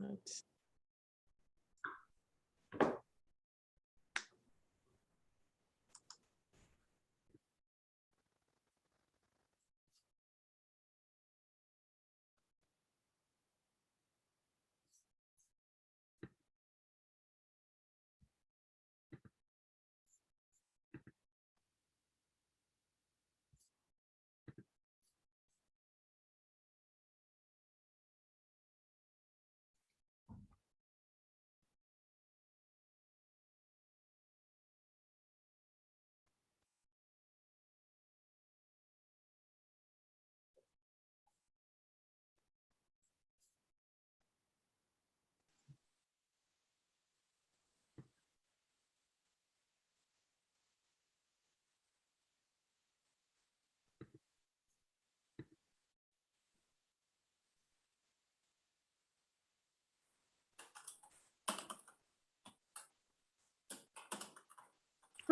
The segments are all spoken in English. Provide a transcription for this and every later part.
Let's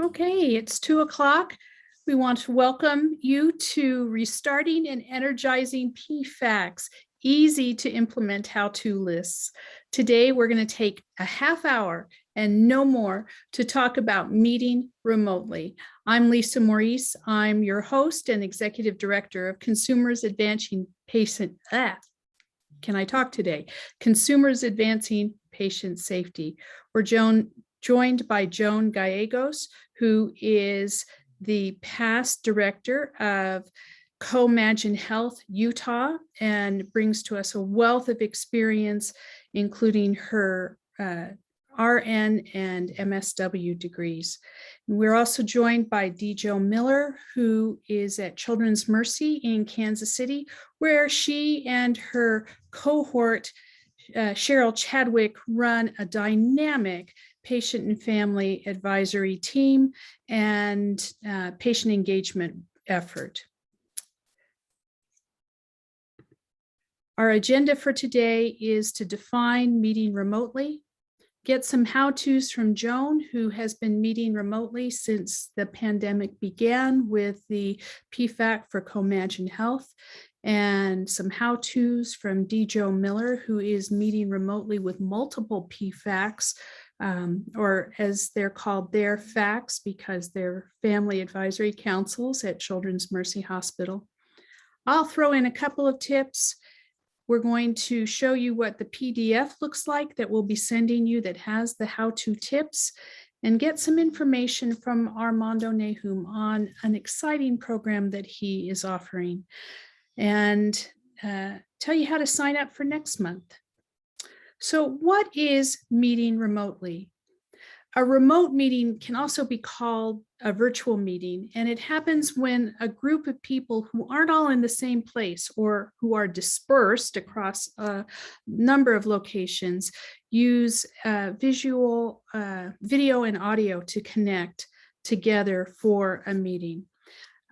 Okay, it's 2 o'clock. We want to welcome you to Restarting and Energizing PFACs, easy to implement how-to lists. Today, we're going to take a half hour and no more to talk about meeting remotely. I'm Lisa Maurice. I'm your host and Executive Director of Consumers Advancing Patient. Can I talk today? Consumers Advancing Patient Safety. We're joined by Joan Gallegos, who is the past director of Comagine Health Utah and brings to us a wealth of experience, including her RN and MSW degrees. We're also joined by DeeJo Miller, who is at Children's Mercy in Kansas City, where she and her cohort, Cheryl Chadwick, run a dynamic patient and family advisory team and patient engagement effort. Our agenda for today is to define meeting remotely, get some how-tos from Joan, who has been meeting remotely since the pandemic began with the PFAC for Comagine Health, and some how-tos from DeeJo Miller, who is meeting remotely with multiple PFACs, or as they're called, their FACs, because they're family advisory councils at Children's Mercy Hospital. I'll throw in a couple of tips. We're going to show you what the PDF looks like that we'll be sending you that has the how-to tips, and get some information from Armando Nahum on an exciting program that he is offering, and tell you how to sign up for next month. So what is meeting remotely? A remote meeting can also be called a virtual meeting, and it happens when a group of people who aren't all in the same place or who are dispersed across a number of locations use video and audio to connect together for a meeting.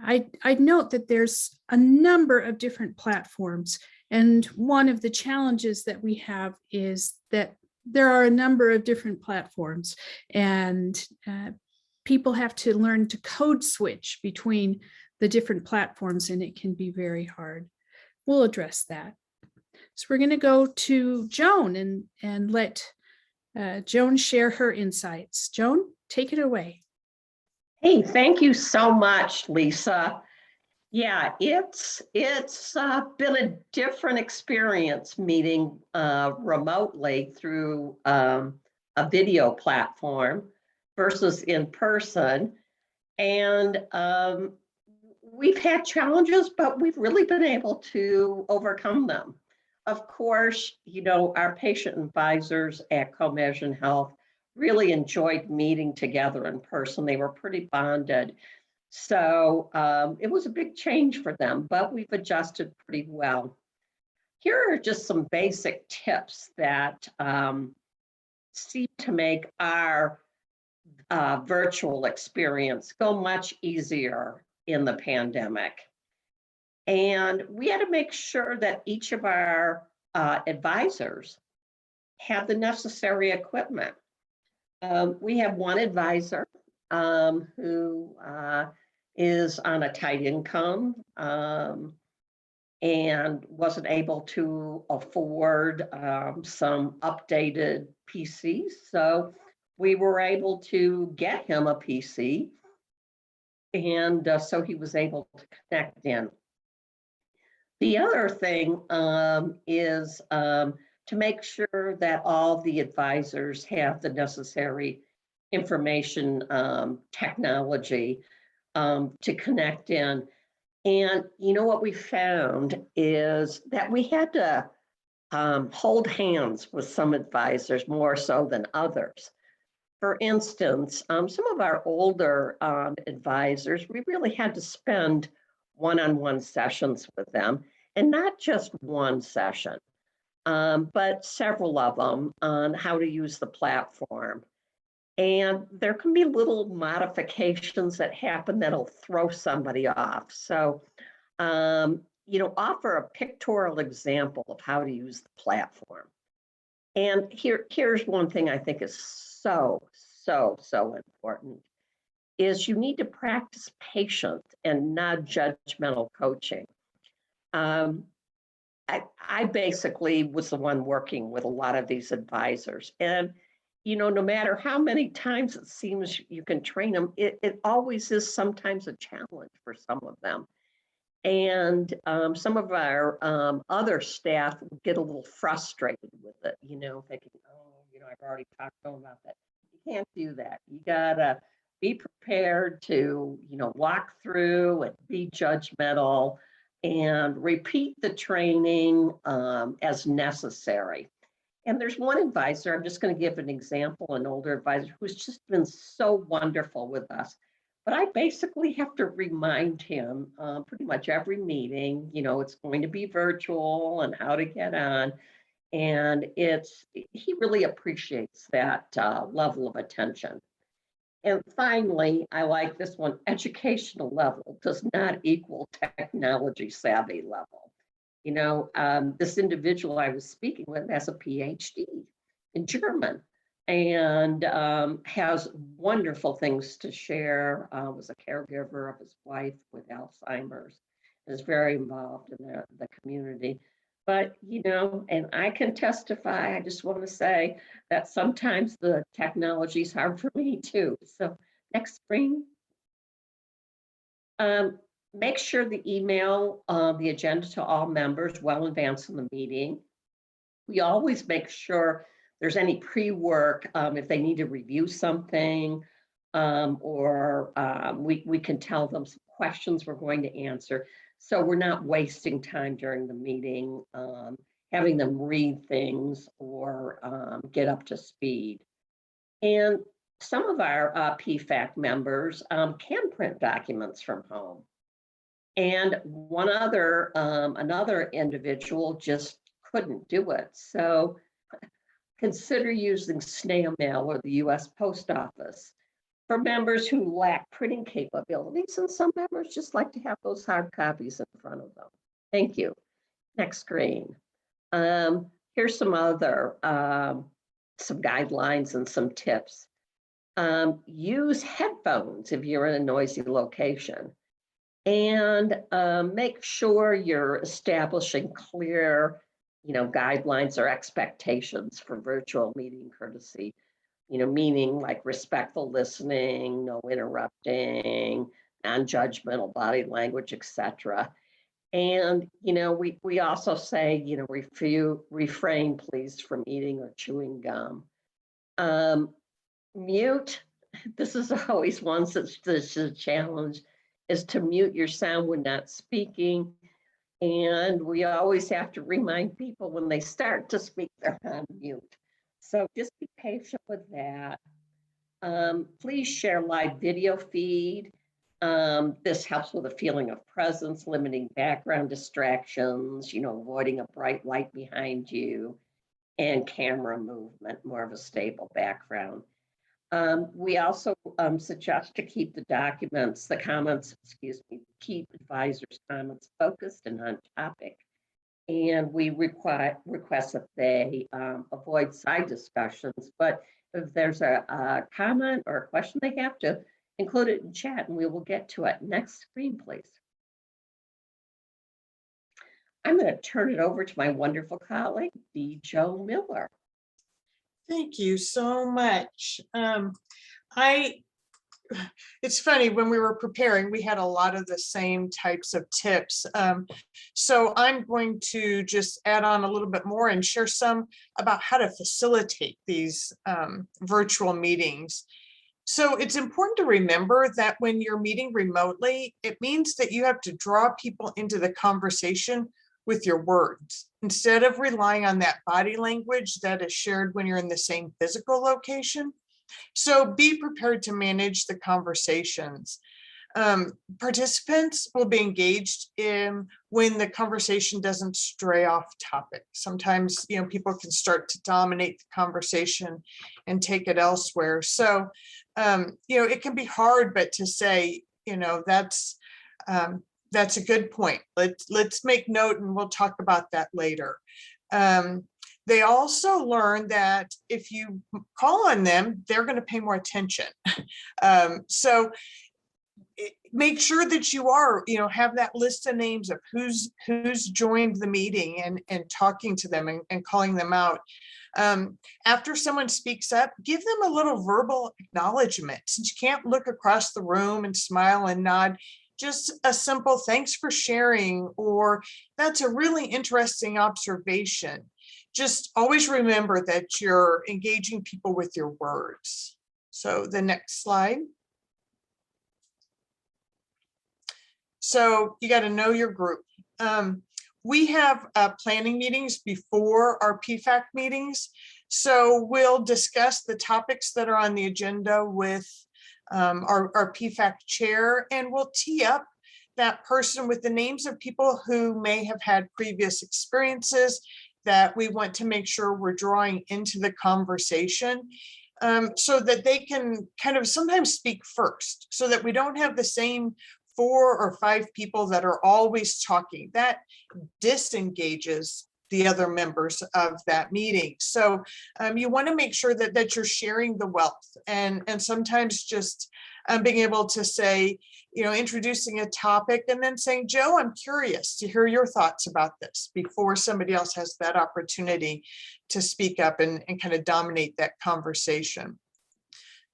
I'd note that there's a number of different platforms, and one of the challenges that we have is that there are a number of different platforms, and people have to learn to code switch between the different platforms, and it can be very hard. We'll address that. So we're going to go to Joan and let Joan share her insights. Joan, take it away. Hey, thank you so much, Lisa. Yeah, it's been a different experience meeting remotely through a video platform versus in person. And we've had challenges, but we've really been able to overcome them. Of course, you know, our patient advisors at Comagine Health really enjoyed meeting together in person. They were pretty bonded. So it was a big change for them, but we've adjusted pretty well. Here are just some basic tips that seem to make our virtual experience go much easier in the pandemic. And we had to make sure that each of our advisors had the necessary equipment. We have one advisor who is on a tight income. and wasn't able to afford some updated PCs. So we were able to get him a PC, and so he was able to connect in. The other thing is to make sure that all the advisors have the necessary information technology to connect in. And you know what we found is that we had to hold hands with some advisors more so than others. For instance, some of our older advisors, we really had to spend one-on-one sessions with them, and not just one session, but several of them on how to use the platform. And there can be little modifications that happen that'll throw somebody off. So, offer a pictorial example of how to use the platform. And here's one thing I think is so important, is you need to practice patient and non-judgmental coaching. I basically was the one working with a lot of these advisors. And, no matter how many times it seems you can train them, it always is sometimes a challenge for some of them. And some of our other staff get a little frustrated with it, thinking, I've already talked to them about that. You can't do that. You gotta be prepared to, walk through and be judgmental and repeat the training as necessary. And there's one advisor, I'm just going to give an example, an older advisor who's just been so wonderful with us. But I basically have to remind him pretty much every meeting, it's going to be virtual and how to get on. And he really appreciates that level of attention. And finally, I like this one, educational level does not equal technology savvy level. This individual I was speaking with has a PhD in German and has wonderful things to share, was a caregiver of his wife with Alzheimer's, is very involved in the community. But, and I can testify, I just want to say that sometimes the technology is hard for me too. So next screen. Make sure the email the agenda to all members well in advance of the meeting. We always make sure there's any pre-work if they need to review something or we can tell them some questions we're going to answer. So we're not wasting time during the meeting, having them read things or get up to speed. And some of our PFAC members can print documents from home. And one other, another individual just couldn't do it. So consider using snail mail or the US Post Office for members who lack printing capabilities. And some members just like to have those hard copies in front of them. Thank you. Next screen. Here's some other, some guidelines and some tips. Use headphones if you're in a noisy location. And make sure you're establishing clear, guidelines or expectations for virtual meeting courtesy, meaning like respectful listening, no interrupting, non-judgmental body language, etc. And, we also say, refrain, please, from eating or chewing gum. Mute, this is always one such a challenge, is to mute your sound when not speaking. And we always have to remind people when they start to speak, they're on mute. So just be patient with that. Please share live video feed. This helps with a feeling of presence, limiting background distractions, avoiding a bright light behind you, and camera movement, more of a stable background. We also suggest to keep the comments, keep advisors' comments focused and on topic. And we request that they avoid side discussions, but if there's a comment or a question, they have to include it in chat and we will get to it. Next screen, please. I'm going to turn it over to my wonderful colleague, DeeJo Miller. Thank you so much. It's funny, when we were preparing, we had a lot of the same types of tips. So I'm going to just add on a little bit more and share some about how to facilitate these virtual meetings. So it's important to remember that when you're meeting remotely, it means that you have to draw people into the conversation with your words, instead of relying on that body language that is shared when you're in the same physical location. So be prepared to manage the conversations. Participants will be engaged in when the conversation doesn't stray off topic. Sometimes, people can start to dominate the conversation and take it elsewhere. So, it can be hard, but to say, that's a good point. Let's make note, and we'll talk about that later. They also learn that if you call on them, they're going to pay more attention. So make sure that you are, have that list of names of who's joined the meeting and talking to them and calling them out. After someone speaks up, give them a little verbal acknowledgement. Since you can't look across the room and smile and nod, just a simple thanks for sharing, or that's a really interesting observation. Just always remember that you're engaging people with your words. So the next slide. So you got to know your group. We have planning meetings before our PFAC meetings. So we'll discuss the topics that are on the agenda with our PFAC chair, and we'll tee up that person with the names of people who may have had previous experiences that we want to make sure we're drawing into the conversation, so that they can kind of sometimes speak first, so that we don't have the same 4 or 5 people that are always talking. That disengages the other members of that meeting. So you want to make sure that you're sharing the wealth, and sometimes just being able to say, introducing a topic and then saying, Joe, I'm curious to hear your thoughts about this, before somebody else has that opportunity to speak up and kind of dominate that conversation.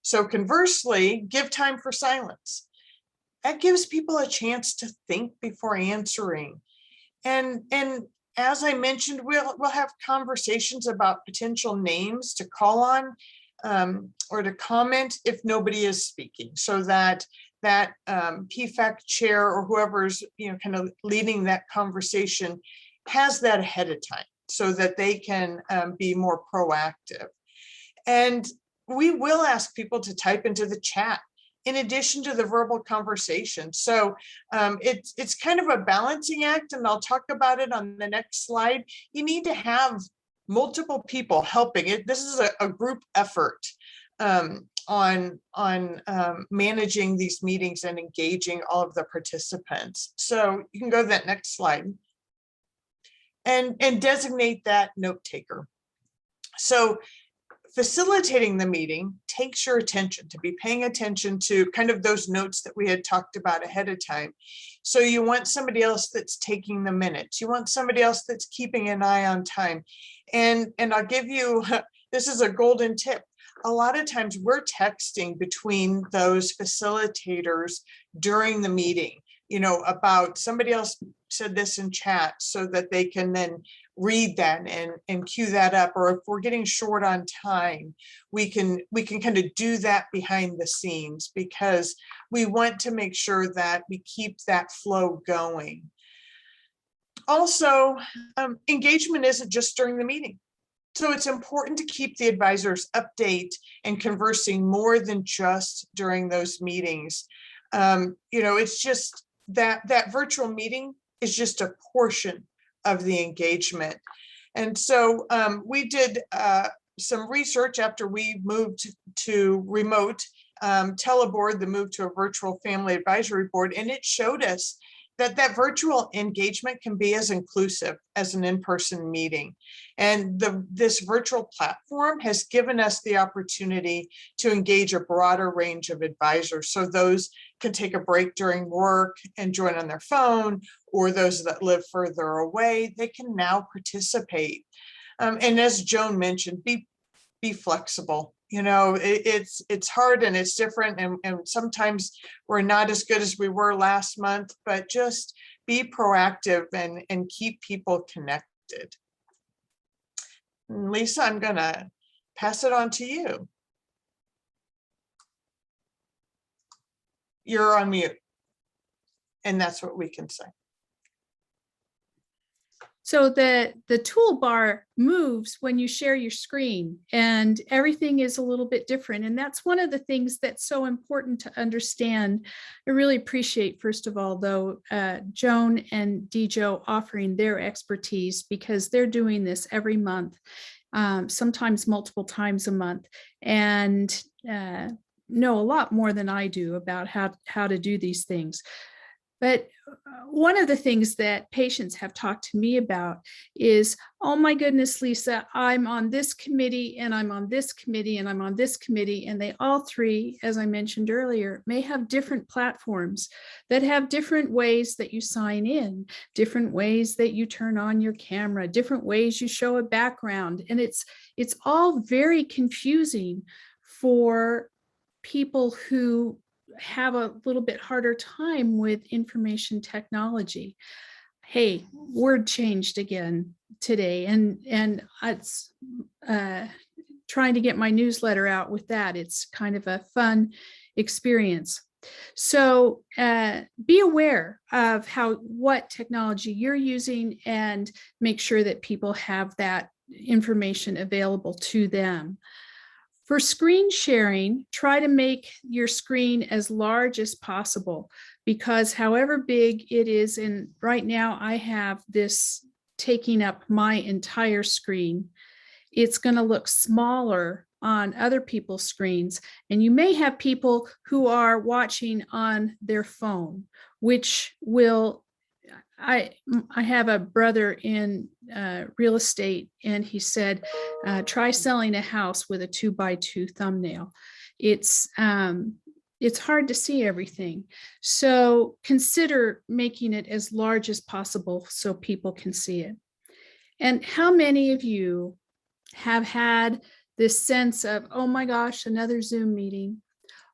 So conversely, give time for silence. That gives people a chance to think before answering. And as I mentioned, we'll have conversations about potential names to call on, or to comment if nobody is speaking, so that PFAC chair or whoever's kind of leading that conversation has that ahead of time, so that they can be more proactive. And we will ask people to type into the chat in addition to the verbal conversation. So it's kind of a balancing act, and I'll talk about it on the next slide. You need to have multiple people helping it. This is a group effort on managing these meetings and engaging all of the participants. So you can go to that next slide and designate that note taker. So facilitating the meeting takes your attention, to be paying attention to kind of those notes that we had talked about ahead of time. So you want somebody else that's taking the minutes. You want somebody else that's keeping an eye on time. And I'll give you, this is a golden tip. A lot of times we're texting between those facilitators during the meeting, about somebody else said this in chat, so that they can then read that and cue that up. Or if we're getting short on time, we can kind of do that behind the scenes, because we want to make sure that we keep that flow going. Also, engagement isn't just during the meeting. So it's important to keep the advisors update and conversing more than just during those meetings. It's just that virtual meeting is just a portion of the engagement. And so we did some research after we moved to remote teleboard, the move to a virtual family advisory board, and it showed us that virtual engagement can be as inclusive as an in-person meeting. And this virtual platform has given us the opportunity to engage a broader range of advisors. So those can take a break during work and join on their phone, or those that live further away, they can now participate. And as Joan mentioned, be flexible. It's hard and it's different, and sometimes we're not as good as we were last month, but just be proactive and keep people connected. Lisa, I'm gonna pass it on to you. You're on mute. And that's what we can say. So the toolbar moves when you share your screen, and everything is a little bit different. And that's one of the things that's so important to understand. I really appreciate, first of all, though, Joan and DeeJo offering their expertise, because they're doing this every month, sometimes multiple times a month, and know a lot more than I do about how to do these things. But one of the things that patients have talked to me about is, oh my goodness, Lisa, I'm on this committee and I'm on this committee and I'm on this committee. And they all three, as I mentioned earlier, may have different platforms that have different ways that you sign in, different ways that you turn on your camera, different ways you show a background. And it's all very confusing for people who have a little bit harder time with information technology. Hey, word changed again today, and it's trying to get my newsletter out with that. It's kind of a fun experience. So be aware of what technology you're using, and make sure that people have that information available to them. For screen sharing, try to make your screen as large as possible, because however big it is, and right now I have this taking up my entire screen, it's going to look smaller on other people's screens. And you may have people who are watching on their phone, which will, I have a brother in real estate, and he said, try selling a house with a 2x2 thumbnail. It's hard to see everything. So consider making it as large as possible so people can see it. And how many of you have had this sense of, oh my gosh, another Zoom meeting?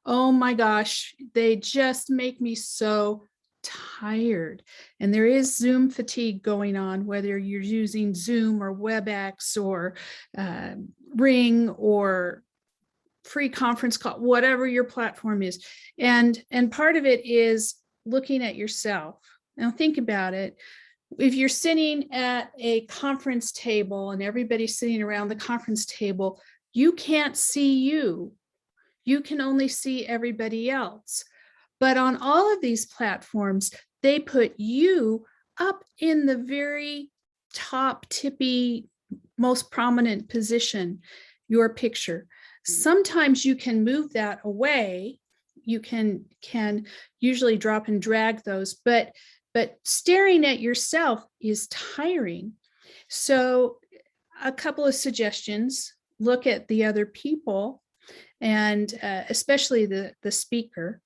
Oh my gosh, they just make me so tired. And there is Zoom fatigue going on, whether you're using Zoom or WebEx or Ring or free conference call, whatever your platform is. And part of it is looking at yourself. Now think about it. If you're sitting at a conference table and everybody's sitting around the conference table, you can't see you. You can only see everybody else. But on all of these platforms, they put you up in the very top, tippy, most prominent position, your picture. Sometimes you can move that away. You can usually drop and drag those, but staring at yourself is tiring. So a couple of suggestions: look at the other people, and especially the speaker.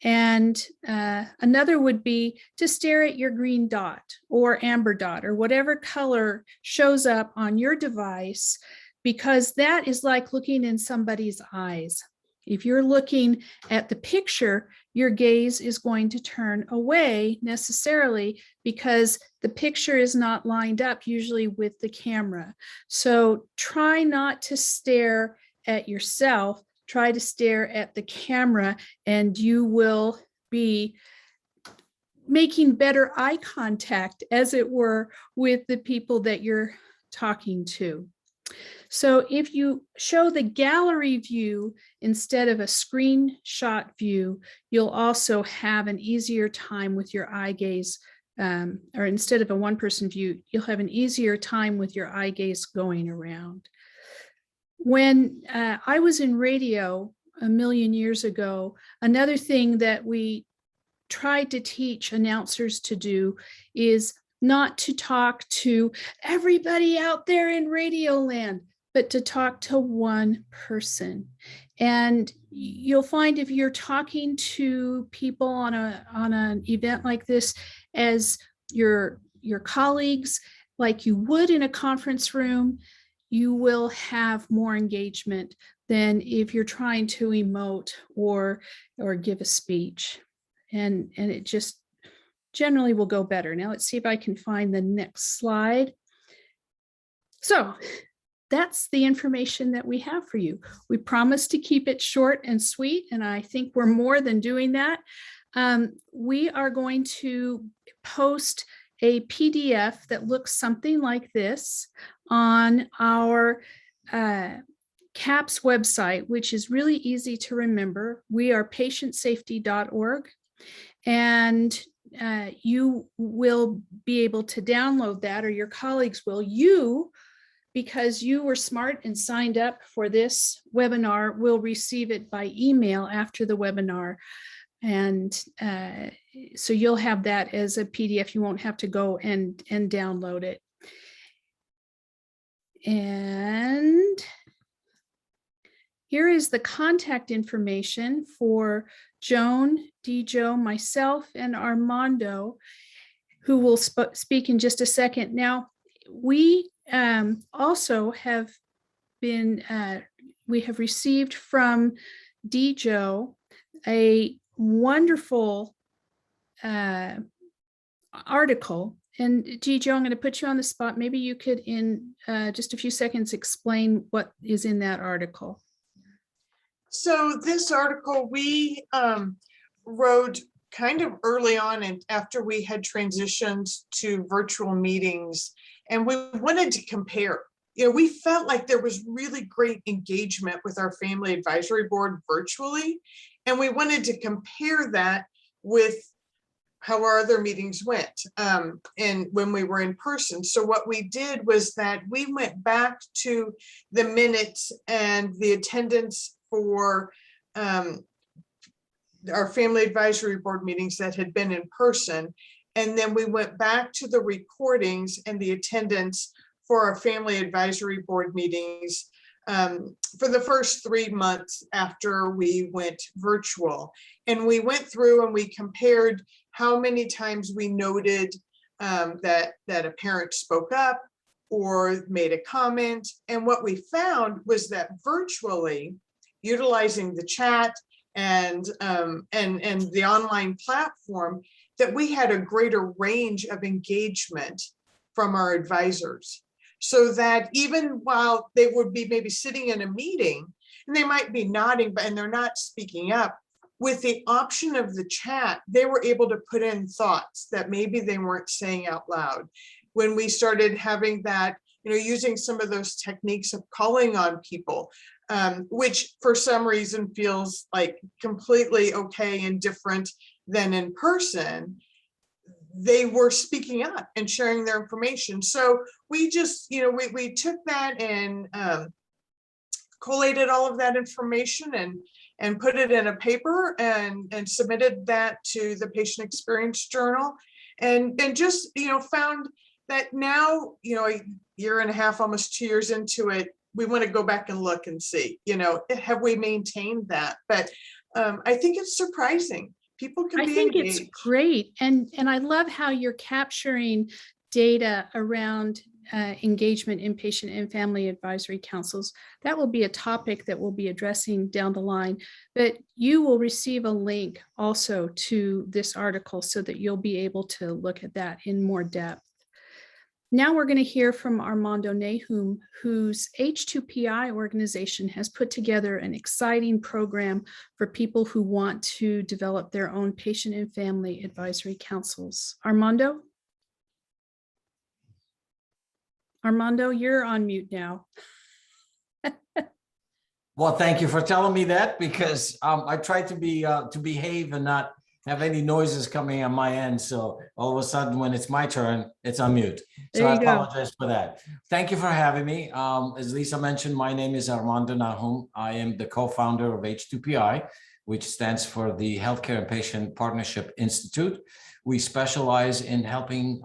And another would be to stare at your green dot or amber dot or whatever color shows up on your device, because that is like looking in somebody's eyes. If you're looking at the picture, your gaze is going to turn away necessarily, because the picture is not lined up usually with the camera. So try not to stare at yourself. Try to stare at the camera, and you will be making better eye contact, as it were, with the people that you're talking to. So if you show the gallery view instead of a screenshot view, you'll also have an easier time with your eye gaze, or instead of a one-person view, you'll have an easier time with your eye gaze going around. When I was in radio a million years ago, another thing that we tried to teach announcers to do is not to talk to everybody out there in radio land, but to talk to one person. And you'll find if you're talking to people on an event like this as your colleagues, like you would in a conference room, you will have more engagement than if you're trying to emote or give a speech. And it just generally will go better. Now let's see if I can find the next slide. So that's the information that we have for you. We promise to keep it short and sweet, and I think we're more than doing that. We are going to post a PDF that looks something like this on our CAPS website, which is really easy to remember. We are patientsafety.org, and you will be able to download that, or your colleagues will. You, because you were smart and signed up for this webinar, will receive it by email after the webinar. And so you'll have that as a PDF. You won't have to go and download it. And here is the contact information for Joan, DeeJo, myself, and Armando, who will speak in just a second. Now, we also have been, we have received from DeeJo a wonderful article. And DeeJo, I'm going to put you on the spot. Maybe you could, in just a few seconds, explain what is in that article. So this article we wrote kind of early on, and after we had transitioned to virtual meetings, and we wanted to compare. You know, we felt like there was really great engagement with our family advisory board virtually, and we wanted to compare that with how our other meetings went and when we were in person. So what we did was that we went back to the minutes and the attendance for our family advisory board meetings that had been in person. And then we went back to the recordings and the attendance for our family advisory board meetings for the first 3 months after we went virtual. And we went through and we compared how many times we noted that a parent spoke up or made a comment. And what we found was that virtually, utilizing the chat and the online platform, that we had a greater range of engagement from our advisors. So that even while they would be maybe sitting in a meeting and they might be nodding, but and they're not speaking up, with the option of the chat, they were able to put in thoughts that maybe they weren't saying out loud. When we started having that, you know, using some of those techniques of calling on people, which for some reason feels like completely okay and different than in person, they were speaking up and sharing their information. So we just, you know, we took that and collated all of that information and put it in a paper and submitted that to the Patient Experience Journal, and just, you know, found that now, you know, a year and a half, almost 2 years into it, we want to go back and look and see, you know, have we maintained that? But I think it's surprising. People can be engaged. I think it's great. And I love how you're capturing data around engagement in patient and family advisory councils. That will be a topic that we'll be addressing down the line, but you will receive a link also to this article so that you'll be able to look at that in more depth. Now we're going to hear from Armando Nahum, whose H2PI organization has put together an exciting program for people who want to develop their own patient and family advisory councils. Armando? Armando, you're on mute now. Well, thank you for telling me that, because I tried to behave and not have any noises coming on my end. So all of a sudden, when it's my turn, it's on mute. So I apologize for that. Thank you for having me. As Lisa mentioned, my name is Armando Nahum. I am the co-founder of H2PI. which stands for the Healthcare and Patient Partnership Institute. We specialize in helping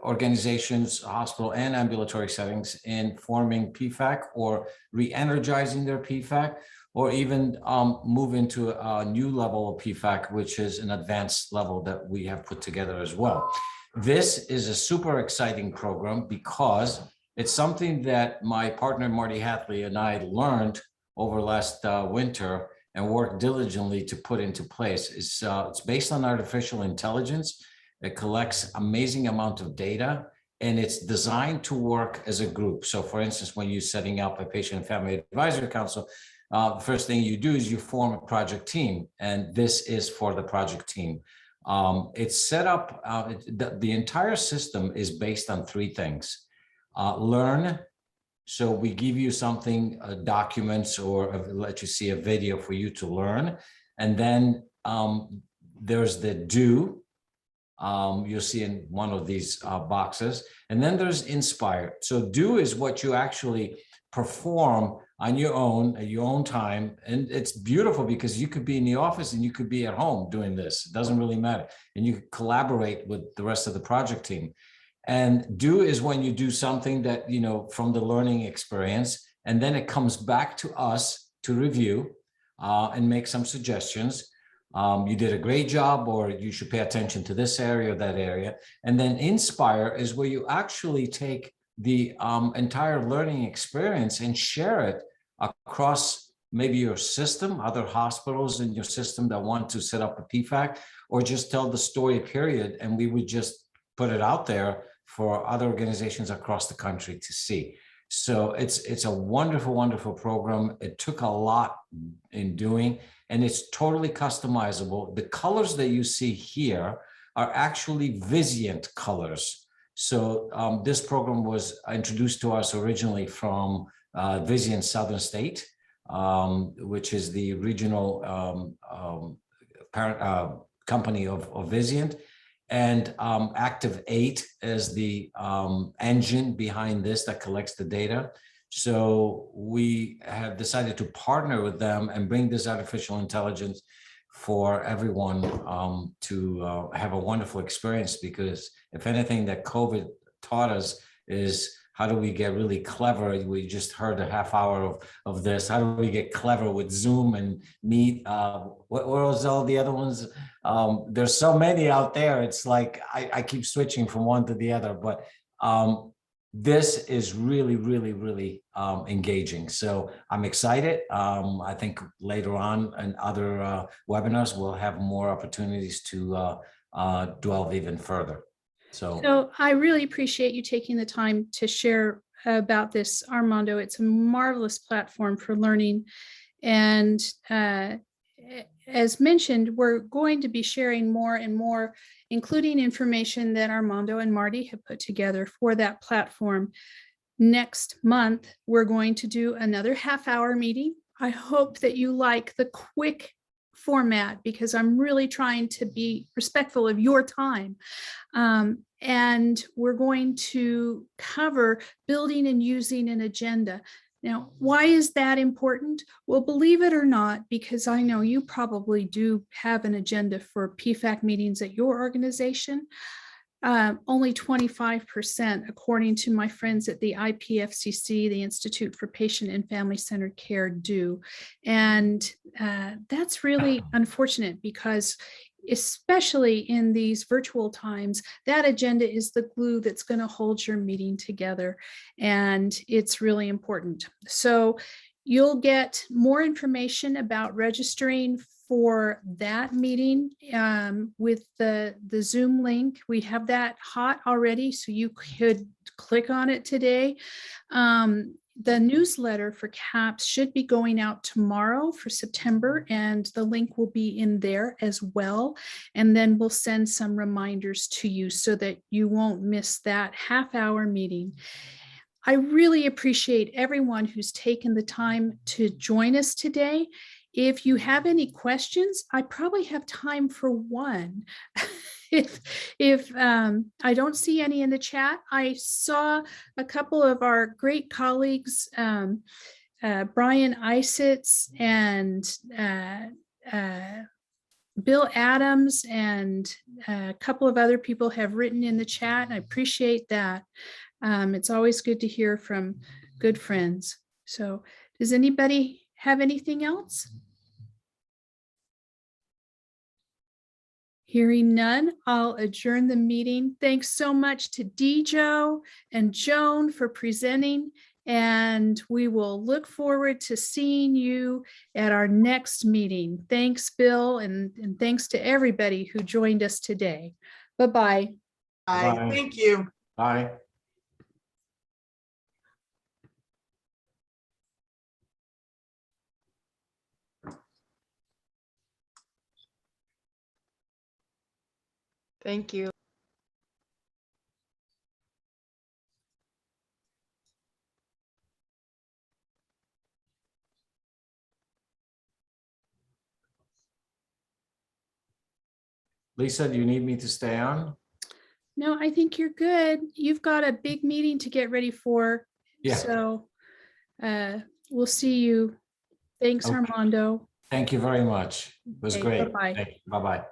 organizations, hospital and ambulatory settings in forming PFAC or re-energizing their PFAC, or even move into a new level of PFAC, which is an advanced level that we have put together as well. This is a super exciting program because it's something that my partner Marty Hatley and I learned over last winter and worked diligently to put into place. It's based on artificial intelligence. It collects amazing amount of data, and it's designed to work as a group. So for instance, when you're setting up a patient and family advisory council, the first thing you do is you form a project team, and this is for the project team. It's set up, the entire system is based on three things. Learn. So we give you something, documents, or let you see a video for you to learn. And then there's the do. You'll see in one of these boxes. And then there's inspire. So do is what you actually perform on your own, at your own time. And it's beautiful because you could be in the office and you could be at home doing this. It doesn't really matter. And you could collaborate with the rest of the project team. And do is when you do something that, you know, from the learning experience, and then it comes back to us to review and make some suggestions. You did a great job, or you should pay attention to this area or that area. And then inspire is where you actually take the entire learning experience and share it across maybe your system, other hospitals in your system that want to set up a PFAC, or just tell the story, period. And we would just put it out there for other organizations across the country to see. So it's a wonderful, wonderful program. It took a lot in doing, and it's totally customizable. The colors that you see here are actually Vizient colors. So this program was introduced to us originally from Vizient Southern State, which is the regional parent company of Vizient. And Active 8 is the engine behind this that collects the data. So we have decided to partner with them and bring this artificial intelligence for everyone to have a wonderful experience, because if anything that COVID taught us is how do we get really clever? We just heard a half hour of this. How do we get clever with Zoom and Meet? What was all the other ones? There's so many out there. It's like I keep switching from one to the other, but this is really, really, really engaging. So I'm excited. I think later on in other webinars, we'll have more opportunities to delve even further. So I really appreciate you taking the time to share about this, Armando. It's a marvelous platform for learning. And as mentioned, we're going to be sharing more and more, including information that Armando and Marty have put together for that platform. Next month, we're going to do another half-hour meeting. I hope that you like the quick format, because I'm really trying to be respectful of your time. And we're going to cover building and using an agenda. Now, why is that important? Well, believe it or not, because I know you probably do have an agenda for PFAC meetings at your organization. Only 25%, according to my friends at the IPFCC, the Institute for Patient and Family Centered Care, do. And that's really unfortunate, because especially in these virtual times, that agenda is the glue that's going to hold your meeting together. And it's really important. So you'll get more information about registering for that meeting with the Zoom link. We have that hot already, so you could click on it today. The newsletter for CAPS should be going out tomorrow for September, and the link will be in there as well. And then we'll send some reminders to you so that you won't miss that half-hour meeting. I really appreciate everyone who's taken the time to join us today. If you have any questions, I probably have time for one. If I don't see any in the chat, I saw a couple of our great colleagues, Brian Isitz and Bill Adams and a couple of other people have written in the chat, and I appreciate that. It's always good to hear from good friends. So does anybody have anything else? Hearing none, I'll adjourn the meeting. Thanks so much to DeeJo and Joan for presenting, and we will look forward to seeing you at our next meeting. Thanks, Bill, and thanks to everybody who joined us today. Bye-bye. Bye. Thank you. Bye. Thank you. Lisa, do you need me to stay on? No, I think you're good. You've got a big meeting to get ready for. Yeah. So we'll see you. Thanks, Okay. Armando. Thank you very much. It was Okay, great. bye-bye. Bye-bye.